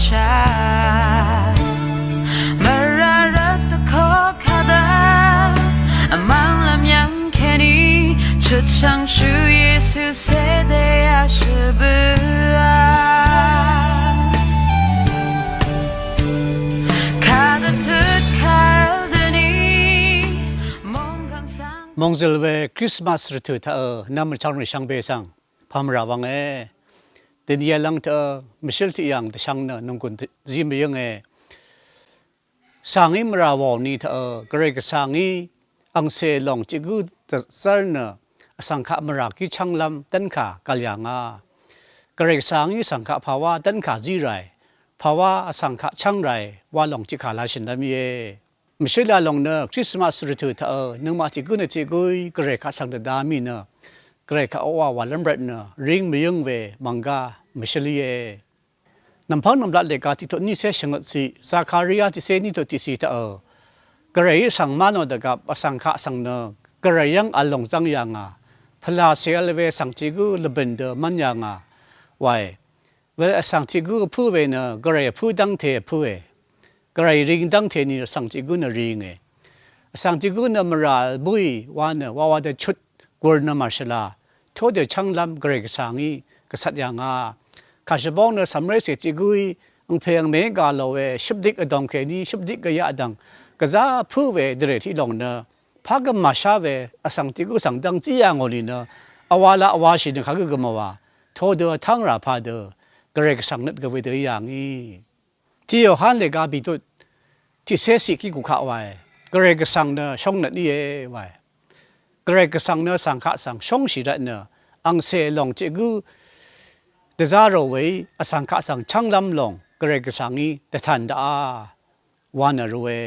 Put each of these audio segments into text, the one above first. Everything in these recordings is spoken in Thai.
ชามารารัตโคคาดามังลำยังแค่นี้ชุดช่างชูเยซูเสเดียชูบือมองเจลเวคริสต์มาสฤดูเธอนำมาช่างในช่างเบสังพามราวังเดียลังเธอมิเชลที่ยังแต่ช่างเนนงกุนจิมยังสังอิมราวนี่เธอกระไรก็สังอิอังเซลองจิกุตเซอร์เนสังขมรากิช่างลำตันขากัลยังกระไรสังอิสังขภาวะตันขาจีไรภาวะสังขช่างไรว่าลองจิขาลาชินดามีไม่ใช่ลาลงเนอคริสต์มาสฤดูเธอนึกมาจิกุนจิกุยกระไรข้าสังเดดามีเนอกระไรข้าว่าวันลำเร็จเนอริงไม่ยังเวมังกาไม่ใช่ลีน้ำพังน้ำลัดเล็กที่ตัวนี้เสียชงสิสาคาริยาที่เสียนี่ตัวที่สีเธอกระไรสังมาโนดกับสังขสังเนอกระไรยังอารมณ์จังยังพลาเสียเลเวสังจิกุลเบนเดมันยังไว้เวลสังจิกุผู้เวเนอกระไรผู้ดังเทผู้กระไรริงดังเทนี่สังจิกุนริงสังจิกุนมราบุยวันว่าเดชุดกวนมาชลาโทเดช่างลำกระไรกสังอีกษัตริย์ยังข้าจะบอกเนสำเร็จเสียจิกุยอังเพลงเมกาโลเวชิบดิกอดองเคนี่ชิบดิกกะยาดังก็จะผู้เวเดรที่ลงเนพักมาชาเวสังจิกุสังดังจียังอลีเนอวาละอวาชินข้าก็มาว่าโทเดทั้งราพาเดกระไรกสังนัดกเวเดยังอีที่เอาหันเลกาบิดที่เสียสิกิกุขะไว้กระไรก็สั่งเนอช่องนัดนี่ไว้กระไรก็สั่งเนอสังขะสั่งช่องสิระเนออังเซลงเจกูเดจาร์เอาไว้สังขะสั่งช่างลำลงกระไรก็สั่งนี้แต่ทันดาวานรวย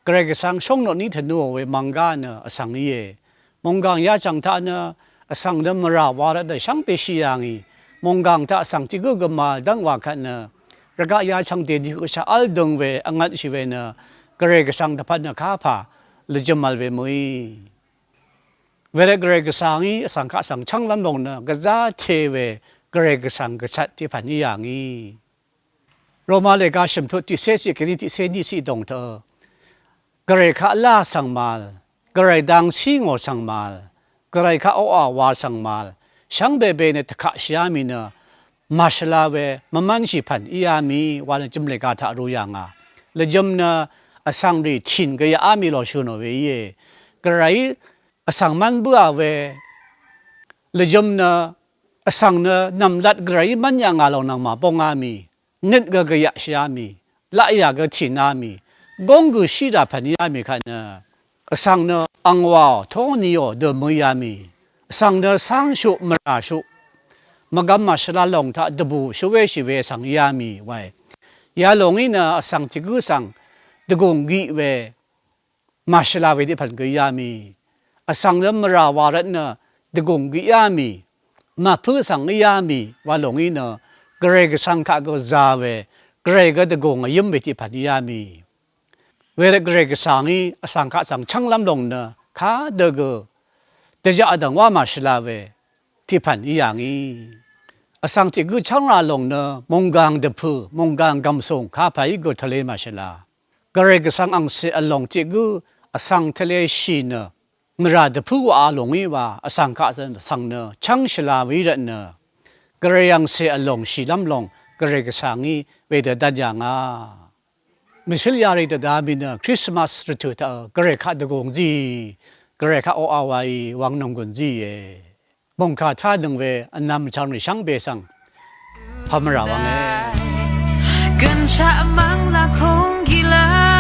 กระไรก็สั่งช่องนัดนี้ถนัวไว้มังกาเนอสั่งนี้มังกางยาจังท่าเนอสั่งเดมราวาระได้ช่างเปชียังอีมังกางท่าสั่งจิกุกมาดังว่ากันเนอระกายาช่างเดียก็จะอัลดงเวอังัดชีเวนะกระไรก็สั่งตะพันนะข้าพาลจมัลเวมุยเวลากระไรก็สั่งอีสังขะสั่งช่างลำลงนะก็จะเทเวกระไรก็สั่งก็ชัดที่พันนี้อย่างนี้โรมาเลกาชมทุติเสสิกนิติเสนิสิดงเธอกระไรข้าลาสั่งมาลกระไรดังซิงโอสั่งมาลกระไรข้าอ้อวาสั่งมาลช่างเบเบเนตข้าชยามินะมาชลาเวมันชิพันอีอามีวันจำเลกาทารุยังและจำนะสังรีชินก็ยาอามีโลชุนเวเยกระไรสังมันบัวเวและจำนะสังนะนำลัดกระไรมันยังอาลงนังมาปงอามีนึกก็ยาชยามีละยาก็ชินามีกงกุชิราพันยามีขันนะสังนะอังวาโทนิโอเดมยามีสังนะสังชุมราชุมกำมาชลาลงท่าดบูช่วยชีวสังยามีไว้ยาลงอินะสังจิกุสังดกงกีเวมาชลาเวดิพันกยามีสังเดมราวารัตนะดกงกียามีมาพื้สังยามีว่าลงอินะเกรกสังขะก็จาเวเกรกดกงยิมเวดิพันยามีเวลเกรกสังอีสังขะสังช่างลำลงนะข้าเดกแต่จะอดังว่ามาชลาเวที่พันอย่างนี้สังจิกุช่างราลงเนมงกังเดพูมงกังกำส่งข้าพายกุทะเลมาชลากระไรก็สังอังเสอลงจิกุสังทะเลชีเนมราเดพูอาลงอีว่าสังข้าสังเนช่างชลาวิระเนกระยังเสอลงชีลำลงกระไรก็สังอีเวเดดัจยังมิสิลยาริเดดาบินคริสต์มาสฤดูกระไรข้าดกงจีกระไรข้าโออาวัยวังนงกุนจีบงคาท่าดึงเวอันนำชาวในช่างเบสังพามราวังกันชะมังละคงกีฬา